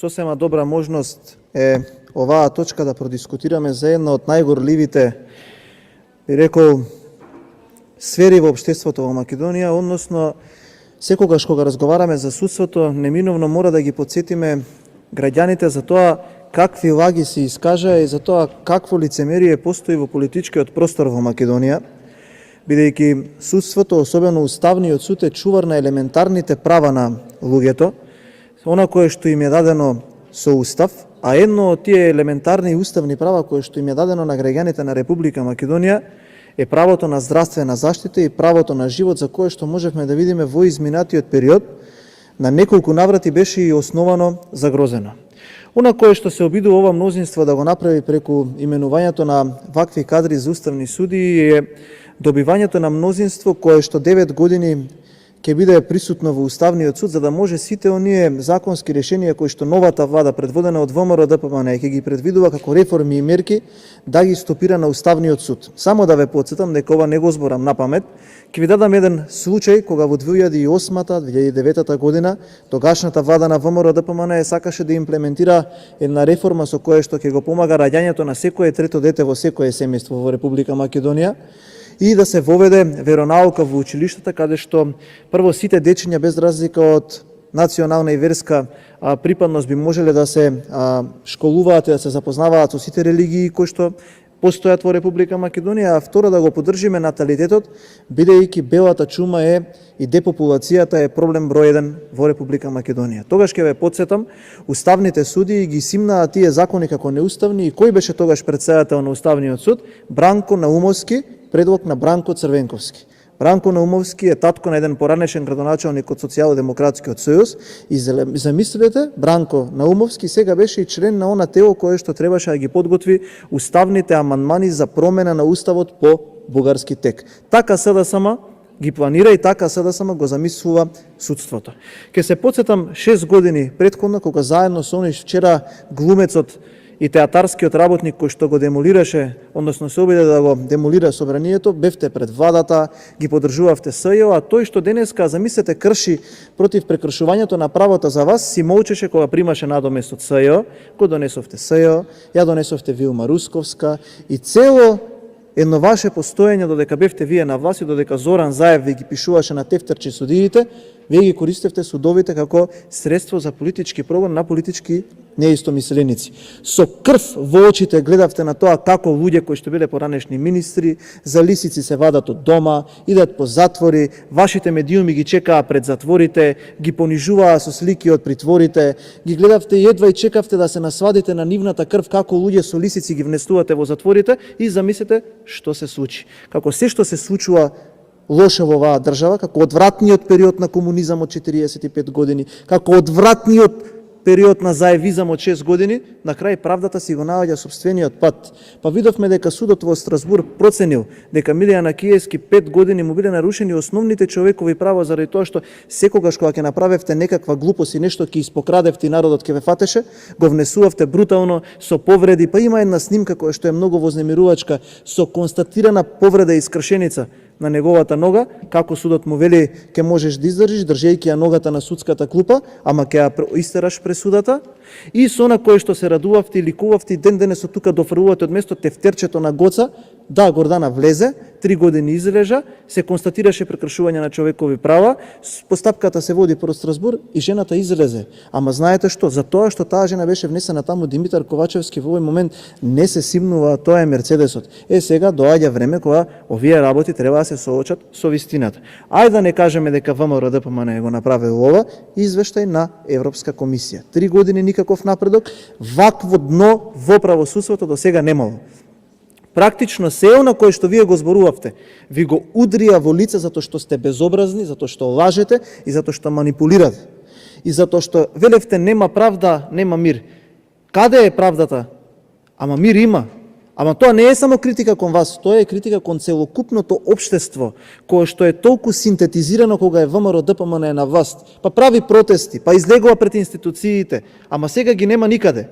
сосема добра можност е оваа точка да продискутираме за една од најгорливите, би рекол, сфери во општеството во Македонија, односно секогаш кога разговараме за судството, неминовно мора да ги подсетиме граѓаните за тоа какви лаги се искажа и за тоа какво лицемерие постои во политичкиот простор во Македонија, бидејќи судството, особено уставниот суд, е чувар на елементарните права на луѓето, она кое што им е дадено со устав, а едно од тие елементарни уставни права кое што им е дадено на граѓаните на Република Македонија е правото на здравствена заштита и правото на живот, за кое што можевме да видиме во изминатиот период, на неколку наврати беше и основано загрозено. Она кое што се обидува ова мнозинство да го направи преку именувањето на вакви кадри за уставни суди е добивањето на мнозинство кое што 9 години ќе биде присутно во Уставниот суд, за да може сите оние законски решенија кои што новата влада, предводена од ВМРО ДПМН, ќе ги предвидува како реформи и мерки, да ги стопира на Уставниот суд. Само да ве потсетам дека ова не го зборам на памет, ќе ви дадам еден случај кога во 2008-2009 година тогашната влада на ВМРО ДПМН сакаше да имплементира една реформа со која што ќе го помага раѓањето на секое трето дете во секое семејство во Република Македонија, и да се воведе веронаука во училиштата, каде што прво сите дечиња без разлика од национална и верска припадност би можеле да се школуваат и да се запознаваат со сите религии кои што постојат во Република Македонија, а второ да го поддржиме наталитетот, бидејќи белата чума е и депопулацијата е проблем број 1 во Република Македонија. Тогаш ќе ве потсетам, уставните суди ги симнаа тие закони како неуставни и кој беше тогаш председател на Уставниот суд? Бранко Наумовски, предлог на Бранко Црвенковски. Бранко Наумовски е татко на еден поранешен градоначалник од Социјалдемократскиот сојуз и замислете, Бранко Наумовски сега беше и член на она тело кое што требаше да ги подготви уставните амандмани за промена на уставот по бугарски тек. Така СДСМ ги планира и така СДСМ го замислува судството. Ке се потсетам 6 години претходно кога заедно со оној вчера глумецот и театарскиот работник кој што го демолираше, односно се обиде да го демолира собранието, бевте пред владата, ги поддржувавте СЈО, а тој што денеска, замислете, крши против прекршувањето на правото за вас, си молчеше кога примаше надомест од СЈО, го донесовте СЈО, ја донесовте Вилма Русковска и цело едно ваше постоење додека бевте вие на власт и додека Зоран Заев ви ги пишуваше на тефтерче судиите, вие ги користевте судовите како средство за политички прогон на политички неистомисленици. Со крв во очите гледавте на тоа како луѓе кои што биле поранешни министри, за лисици се вадат од дома, идат по затвори, вашите медиуми ги чекаа пред затворите, ги понижуваа со слики од притворите, ги гледавте и едва и чекавте да се насвадите на нивната крв како луѓе со лисици ги внесувате во затворите и замислете што се случи. Како се што се случува лошо во оваа држава, како одвратниот период на комунизам од 45 години, како одвратниот период на заевизам од 6 години, на крај правдата си го наоѓа собствениот пат. Па видовме дека судот во Страсбург проценил дека Милијан Акиевски 5 години му биле нарушени основните човекови права заради тоа што секогаш кога ќе направевте некаква глупост и нешто ќе испокрадевте и народот ќе ве фатеше, го внесувавте брутално со повреди, па има една снимка која што е многу вознемирувачка со констатирана повреда и скршеница на неговата нога, како судот му вели ќе можеш да издржиш држејќи ја ногата на судската клупа, ама ќе ја истераш пресудата, и со она кое што се радувавте и ликувавте и ден денес од тука дофрлувате од место тефтерчето на Гоца, да, Гордана влезе, 3 години излежа, се констатираше прекршување на човекови права, постапката се води пред Страсбург и жената излезе. Ама знаете што? За тоа што таа жена беше внесена таму Димитар Ковачевски во овој момент не се симнува, тоа е Мерцедесот. Сега доаѓа време кога овие работи треба да се соочат со вистината. Ајде да не кажеме дека ВМРО ДПМН го направил ова, извештај на Европска комисија. 3 години никаков напредок, вакво дно во правосудството до сега немало. Практично се она кое што вие го зборувавте, ви го удрија во лице затоа што сте безобразни, затоа што лажете и затоа што манипулирате. И затоа што велевте нема правда, нема мир. Каде е правдата? Ама мир има. Ама тоа не е само критика кон вас, тоа е критика кон целокупното општество, кое што е толку синтетизирано кога е ВМРО ДПМН на власт. Па прави протести, па излегува пред институциите, ама сега ги нема никаде.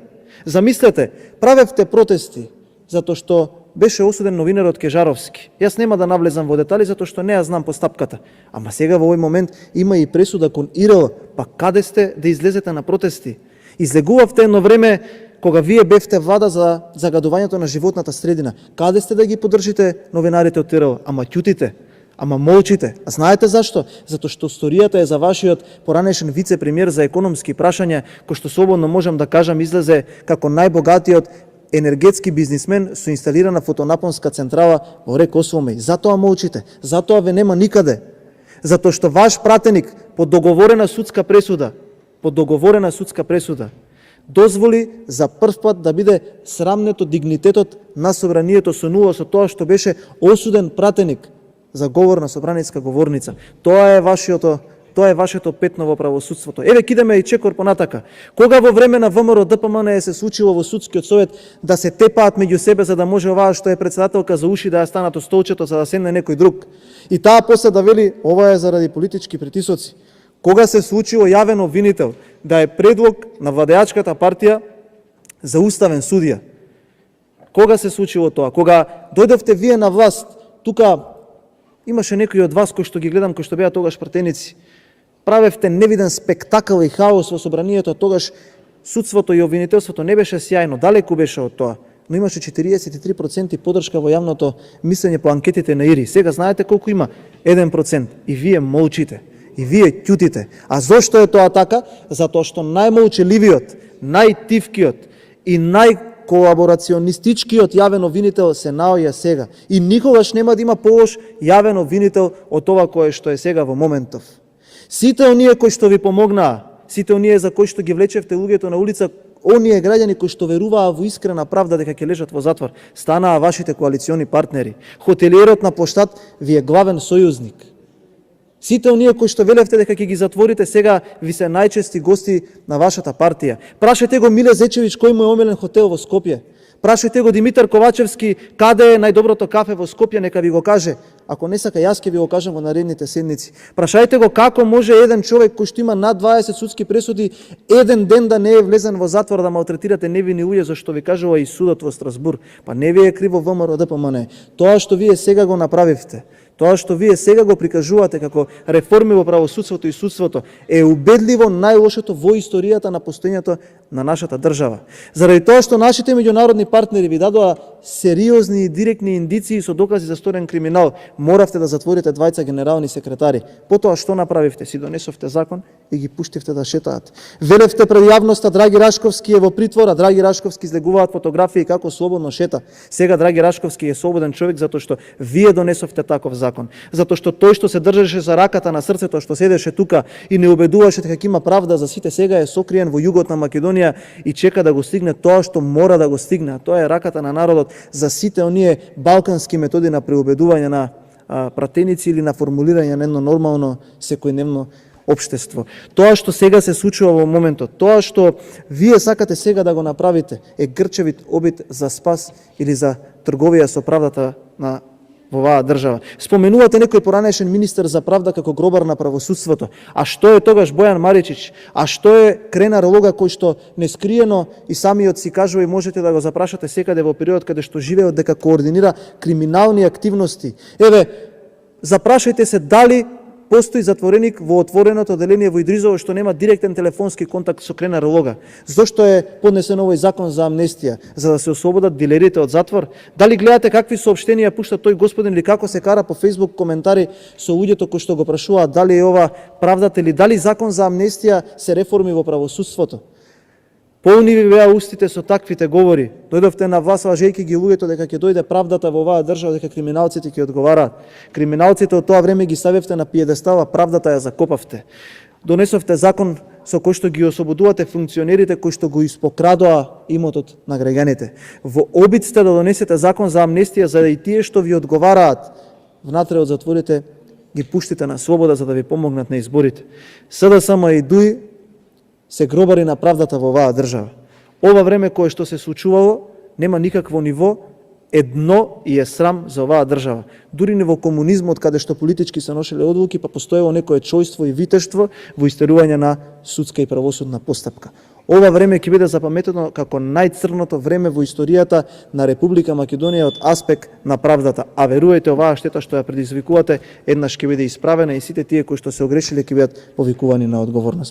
Замислете, правевте протести затоа што беше осуден новинарот Кежаровски. Јас нема да навлезам во детали затоа што не ја знам постапката. Ама сега во овој момент има и пресуда кон ИРЛ. Па каде сте да излезете на протести? Излегувавте едно време кога вие бевте влада за загадувањето на животната средина. Каде сте да ги поддржите новинарите од ТРО? Ама ќутите, ама молчите. А знаете зашто? Затоа што историјата е за вашиот поранешен вице-премиер за економски прашања, кој што слободно можам да кажам излезе како најбогатиот енергетски бизнисмен со инсталирана фотонапонска централа во рек Освомеј. Затоа молчите, затоа ве нема никаде. Затоа што ваш пратеник по договорена судска пресуда, дозволи за прв пат да биде срамнето дигнитетот на собранието со нула со тоа што беше осуден пратеник за говор на собраниска говорница. Тоа е вашето петно во правосудството. Еве кидеме и чекор понатака. Кога во време на ВМРО ДПМН се случило во судскиот совет да се тепаат меѓу себе за да може оваа што е председателка за уши да ја станат од столчето за да седне некој друг. И таа после да вели ова е заради политички притисоци. Кога се случило јавен обвинител да е предлог на владеачката партија за уставен судија? Кога се случило тоа? Кога дојдовте вие на власт, тука имаше некои од вас кои што ги гледам, кои што беа тогаш пратеници. Правевте невиден спектакл и хаос во собранието, тогаш судството и обвинителството не беше сјајно, далеку беше од тоа, но имаше 43% поддршка во јавното мислење по анкетите на ИРИ. Сега знаете колку има? 1%. И вие молчите. И вие ќутите. А зошто е тоа така? Затоа што најмолчеливиот, најтивкиот и најколаборационистичкиот јавен обвинител се наоѓа сега. И никогаш нема да има полош јавен обвинител од ова кое што е сега во моментов. Сите оние кои што ви помогнаа, сите оние за кои што ги влечевте луѓето на улица, оние граѓани кои што веруваа во искрена правда дека ќе лежат во затвор, станаа вашите коалициони партнери. Хотелиерот на Поштад ви е главен сојузник. Сите оние кои што велевте дека ќе ги затворите, сега ви се најчести гости на вашата партија. Прашајте го Миле Зечевиќ кој му е омилен хотел во Скопје. Прашајте го Димитар Ковачевски каде е најдоброто кафе во Скопје, нека ви го каже. Ако не сака, јас ќе ви го кажам во наредните седници. Прашајте го како може еден човек кој што има над 20 судски пресуди еден ден да не е влезен во затвор да малтретирате невини луѓе, зашто ви кажува и судот во Страсбур. Па не ви е криво ВМРО ДПМН. Тоа што вие сега го направивте, тоа што вие сега го прикажувате како реформи во правосудството и судството е убедливо најлошото во историјата на постоењето на нашата држава. Заради тоа што нашите меѓународни партнери ви дадоа сериозни и директни индиции со докази за сторен криминал, моравте да затворите двајца генерални секретари. Потоа што направивте? Си донесовте закон и ги пуштивте да шетаат. Велевте пред јавноста Драги Рашковски е во притвора, Драги Рашковски излегуваат фотографии како слободно шета. Сега Драги Рашковски е слободен човек затоа што вие донесовте таков закон. Затоа што тој што се држеше за раката на срцето, што седеше тука и не убедуваше дека има правда за сите, сега е сокриен во југот на Македонија и чека да го стигне тоа што мора да го стигне, а тоа е раката на народот за сите оние балкански методи на преубедување на пратеници или на формулирање на едно нормално секојдневно општество. Тоа што сега се случува во моментот, тоа што вие сакате сега да го направите е грчевит обид за спас или за трговија со правдата на во оваа држава. Споменувате некој поранешен министер за правда како гробар на правосудството. А што е тогаш Бојан Маричич? А што е Крена Ролога кој што нескриено и самиот си кажува и можете да го запрашате секаде во период каде што живее дека координира криминални активности. Еве, запрашајте се дали постои затвореник во отвореното оделение во Идризово што нема директен телефонски контакт со Крена Ролога. Зошто е поднесен овој закон за амнестија? За да се ослободат дилерите од затвор? Дали гледате какви соопштенија пушта тој господин или како се кара по Facebook коментари со луѓето кои што го прашуваат дали е ова правдата или дали закон за амнестија се реформи во правосудството? Полни ви беа устите со таквите говори. Дојдовте на власт лажејќи ги луѓето дека ќе дојде правдата во оваа држава, дека криминалците ќе одговараат. Криминалците од тоа време ги ставевте на пиедестала, правдата ја закопавте. Донесовте закон со кој што ги ослободувате функционерите кои што го испокрадоа имотот на граѓаните. Во обид сте да донесете закон за амнестија за да и тие што ви одговараат внатре од затворите ги пуштите на слобода за да ви помогнат на изборите. СДСМ и ДУИ се гробари на правдата во оваа држава. Ова време кое што се случувало нема никакво ниво, едно и е срам за оваа држава. Дури не во комунизмот каде што политички се ношеле одлуки, па постоело некое чојство и витештво во истерување на судска и правосудна постапка. Ова време ќе биде запаметено како најцрното време во историјата на Република Македонија од аспект на правдата. А верувајте, оваа штета што ја предизвикувате еднаш ќе биде исправена и сите тие кои што се огрешиле ќе бидат повикувани на одговорност.